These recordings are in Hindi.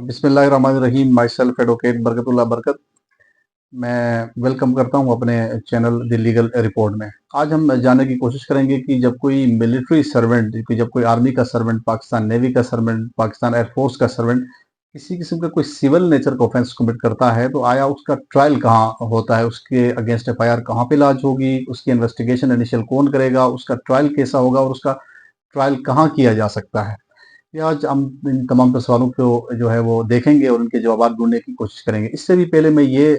बिस्मिल्लाहिर्रहमानिर्रहीम। माई सेल्फ एडवोकेट बरकतुल्लाह बरकत। मैं वेलकम करता हूं अपने चैनल द लीगल रिपोर्ट में। आज हम जानने की कोशिश करेंगे कि जब कोई मिलिट्री सर्वेंट, जब कोई आर्मी का सर्वेंट, पाकिस्तान नेवी का सर्वेंट, पाकिस्तान एयरफोर्स का सर्वेंट किसी किस्म का कोई सिविल नेचर का ऑफेंस कमिट करता है तो आया उसका ट्रायल कहाँ होता है, उसके अगेंस्ट एफआईआर कहाँ पे लॉन्च होगी, उसकी इन्वेस्टिगेशन इनिशियल कौन करेगा, उसका ट्रायल कैसा होगा और उसका ट्रायल कहाँ किया जा सकता है। ये आज हम इन तमाम तर सवालों को जो है वो देखेंगे और उनके जवाब ढूंढने की कोशिश करेंगे। इससे भी पहले मैं ये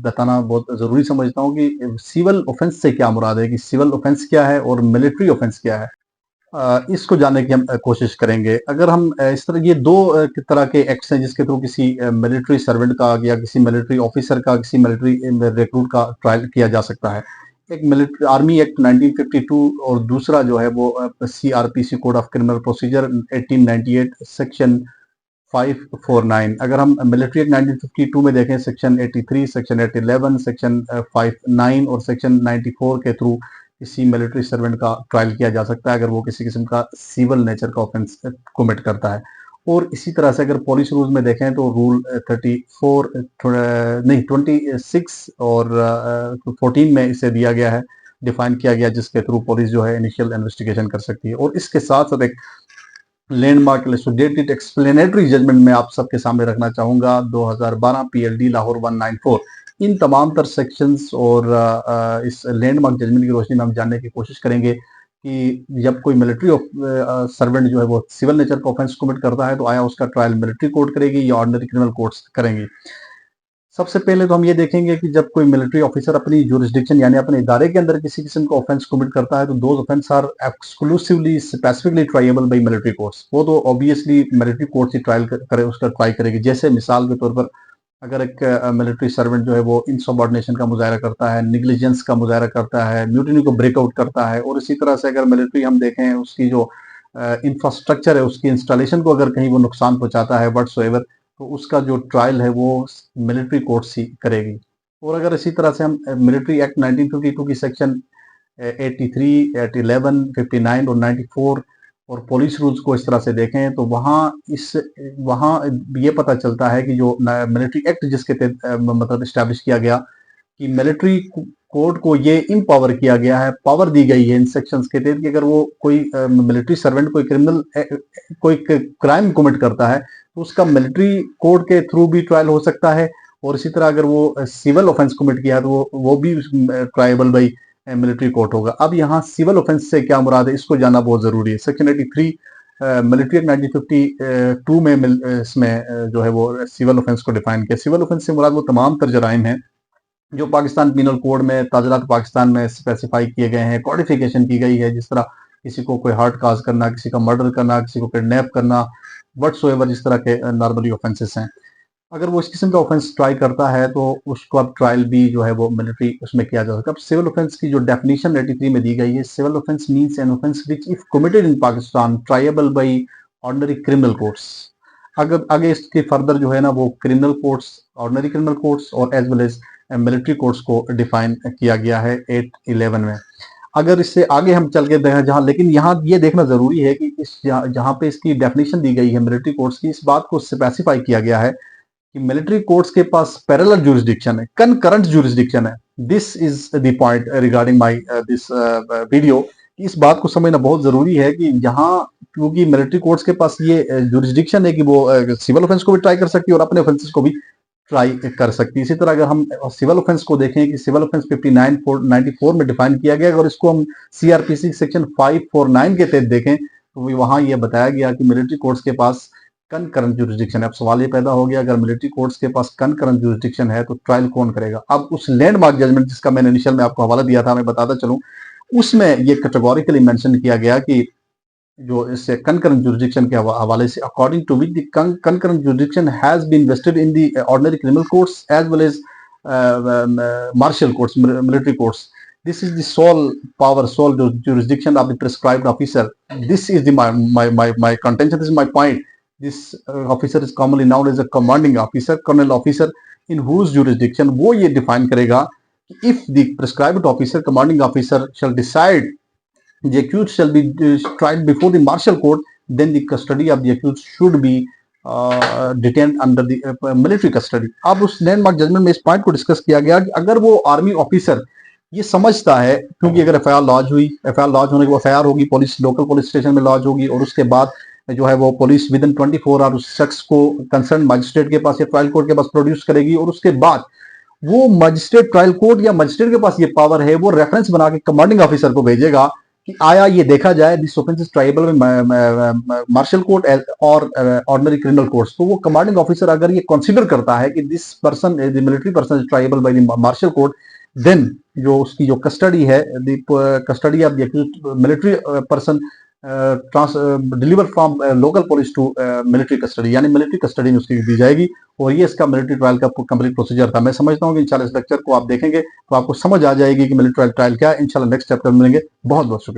बताना बहुत ज़रूरी समझता हूँ कि सिविल ऑफेंस से क्या मुराद है, कि सिविल ऑफेंस क्या है और मिलिट्री ऑफेंस क्या है। इसको जानने की हम कोशिश करेंगे। अगर हम इस तरह, ये दो तरह के एक्ट्स हैं जिसके थ्रू किसी मिलिट्री सर्वेंट का या किसी मिलिट्री ऑफिसर का, किसी मिलिट्री रिक्रूट का ट्रायल किया जा सकता है। एक मिलिट्री आर्मी एक्ट 1952 और दूसरा जो है वो CrPC code of criminal procedure 1898 section 549। अगर हम मिलिट्री एक्ट 1952 में देखें, सेक्शन 83, सेक्शन 811, सेक्शन 59 और सेक्शन 94 के थ्रू किसी मिलिट्री सर्वेंट का ट्रायल किया जा सकता है अगर वो किसी किस्म का सिविल नेचर का ऑफेंस कमिट करता है। और इसी तरह से अगर पुलिस रूल्स में देखें तो रूल 34 नहीं 26 और 14 में इसे दिया गया है, डिफाइन किया गया, जिसके थ्रू पुलिस जो है इनिशियल इन्वेस्टिगेशन कर सकती है। और इसके साथ साथ एक लैंडमार्क इलस्ट्रेटेड एक्सप्लेनेटरी जजमेंट में आप सबके सामने रखना चाहूंगा 2012 पीएलडी लाहौर 194। इन तमाम तर सेक्शंस और इस लैंडमार्क जजमेंट की रोशनी में हम जानने की कोशिश करेंगे कि जब कोई मिलिट्री सर्वेंट जो है वो सिविल नेचर का ऑफेंस कमिट करता है तो आया उसका ट्रायल मिलिट्री कोर्ट करेगी या ऑर्डिनरी क्रिमिनल कोर्ट्स करेंगी। सबसे पहले तो हम ये देखेंगे कि जब कोई मिलिट्री ऑफिसर अपनी जुरिस्डिक्शन यानी अपने इदारे के अंदर किसी किस्म का ऑफेंस कमिट करता है तो those offence are exclusively specifically triable by military courts. वो तो ऑब्वियसली मिलिट्री कोर्ट ही ट्रायल करे, उसका ट्राई करेगी। जैसे मिसाल के तौर पर अगर एक मिलिट्री सर्वेंट जो है वो इनसबऑर्डिनेशन का मुजाहरा करता है, निग्लिजेंस का मुजाहरा करता है, म्यूटिनी को ब्रेकआउट करता है, और इसी तरह से अगर मिलिट्री हम देखें उसकी जो इंफ्रास्ट्रक्चर है, उसकी इंस्टॉलेशन को अगर कहीं वो नुकसान पहुंचाता है व्हाटसोएवर, तो उसका जो ट्रायल है वो मिलिट्री कोर्ट्स ही करेगी। और अगर इसी तरह से हम मिलिट्री एक्ट 1952 की सेक्शन 83, 811, 59 और 94 और पुलिस रूल्स को इस तरह से देखें तो वहाँ ये पता चलता है कि जो मिलिट्री एक्ट जिसके तहत मतलब इस्टेब्लिश किया गया कि मिलिट्री कोर्ट को ये इम्पावर किया गया है, पावर दी गई है इन सेक्शंस के तहत कि अगर वो कोई मिलिट्री सर्वेंट कोई क्राइम कमिट करता है तो उसका मिलिट्री कोर्ट के थ्रू भी ट्रायल हो सकता है। और इसी तरह अगर वो सिविल ऑफेंस कमिट किया है तो वो भी ट्रायबल बाई मिलिट्री कोर्ट होगा। अब यहाँ सिविल ऑफेंस से क्या मुराद है, इसको जानना बहुत जरूरी है। सेक्शन 83 मिलिट्री एक्ट 1952 में इसमें जो है वो सिविल ऑफेंस को डिफाइन किया। सिविल ऑफेंस से मुराद वो तमाम तर जराइम है जो पाकिस्तान पिनल कोड में, ताज़रात पाकिस्तान में स्पेसिफाई किए गए हैं, कॉडिफिकेशन की गई है। जिस तरह किसी को कोई हार्ट काज करना, किसी का मर्डर करना, किसी को किडनैप करना, व्हाटसोएवर जिस तरह के नॉर्मली ऑफेंसेस हैं। अगर वो इस किस्म का ऑफेंस ट्राई करता है तो उसको अब ट्रायल भी जो है वो मिलिट्री उसमें किया जा सकता है। अब सिविल ऑफेंस की जो डेफिनेशन 83 में दी गई है, civil offence means an offence which if committed in Pakistan triable by ordinary criminal courts. अगर आगे इसके फर्दर जो है ना वो criminal courts, ordinary criminal courts और as well as military courts को डिफाइन किया गया है 811 में। अगर इससे आगे हम चल के देखें जहां, लेकिन यहाँ ये देखना जरूरी है कि इस जहां पे इसकी डेफिनेशन दी गई है मिलिट्री कोर्ट्स की, इस बात को स्पेसिफाई किया गया है कि मिलिट्री कोर्ट्स के पास पैरेलल जुरिस्डिक्शन है, कनकरेंट जुरिस्डिक्शन है। This is the point regarding my this video. इस बात को समझना बहुत जरूरी है कि यहाँ, क्योंकि मिलिट्री कोर्ट्स के पास ये जुरिस्डिक्शन है कि वो सिविल ऑफेंस को भी ट्राई कर सकती है और अपने ऑफेंसेस को भी ट्राई कर सकती है। इसी तरह अगर हम सिविल ऑफेंस को देखें कि सिविल ऑफेंस 94 में डिफाइन किया गया, अगर इसको हम सीआरपीसी सेक्शन 549 के तहत देखें तो वहां ये बताया गया कि मिलिट्री कोर्ट्स के पास कनकरेंट जुरिस्डिक्शन है। अब सवाल ये पैदा हो गया, अगर मिलिट्री कोर्ट्स के पास कनकरेंट जुरिस्डिक्शन है तो ट्रायल कौन करेगा। अब उस लैंडमार्क जजमेंट जिसका मैंने इनिशियल में आपको हवाला दिया था, मैं बताता चलूं, उसमें ये कैटेगोरिकली मेंशन किया गया कि जो इससे कनकरेंट जुरिस्डिक्शन के हवाले से, according to which the concurrent jurisdiction has been vested in the ordinary criminal courts as well as martial courts, military courts. This is the sole power, sole jurisdiction of the prescribed officer. This is my contention. This is my point. This officer is commonly known as a commanding officer, colonel officer, in whose jurisdiction वो ये define करेगा कि if the prescribed officer, commanding officer shall decide the accused shall be tried before the martial court, then the custody of the accused should be detain under the military custody. अब उस लैंडमार्क जजमेंट में इस पॉइंट को डिस्कस किया गया कि अगर वो आर्मी ऑफिसर ये समझता है, क्योंकि अगर एफआईआर लॉन्च हुई, एफआईआर लॉन्च होने के बाद एफआईआर होगी, पुलिस लोकल पुलिस स्टेशन में लॉन्च होगी, और उसके बाद जो है वो पुलिस विद इन 24 आवर उस शख्स को कंसर्न मजिस्ट्रेट के पास या ट्रायल कोर्ट के पास प्रोड्यूस करेगी, और उसके बाद वो मजिस्ट्रेट ट्रायल कोर्ट या मजिस्ट्रेट के पास ये पावर है, वो रेफरेंस बना के कमांडिंग ऑफिसर को भेजेगा कि आया ये देखा जाए दिस ऑफेंस इज ट्राइबल में मार्शल कोर्ट और ऑर्डिनरी क्रिमिनल कोर्ट्स। तो वो कमांडिंग ऑफिसर अगर ये कंसीडर करता है कि this person the military person is triable by the martial court, then जो उसकी जो कस्टडी है, the custody of the military person deliver from local police to military custody, यानी मिलिट्री कस्टडी में उसकी दी जाएगी। और ये इसका मिलिट्री ट्रायल का कंप्लीट प्रोसीजर था। मैं समझता हूँ कि इंशाल्लाह इस लेक्चर को आप देखेंगे तो आपको समझ आ जाएगी कि मिलिट्री ट्रायल क्या है। इंशाल्लाह नेक्स्ट चैप्टर में मिलेंगे। बहुत बहुत शुक्रिया।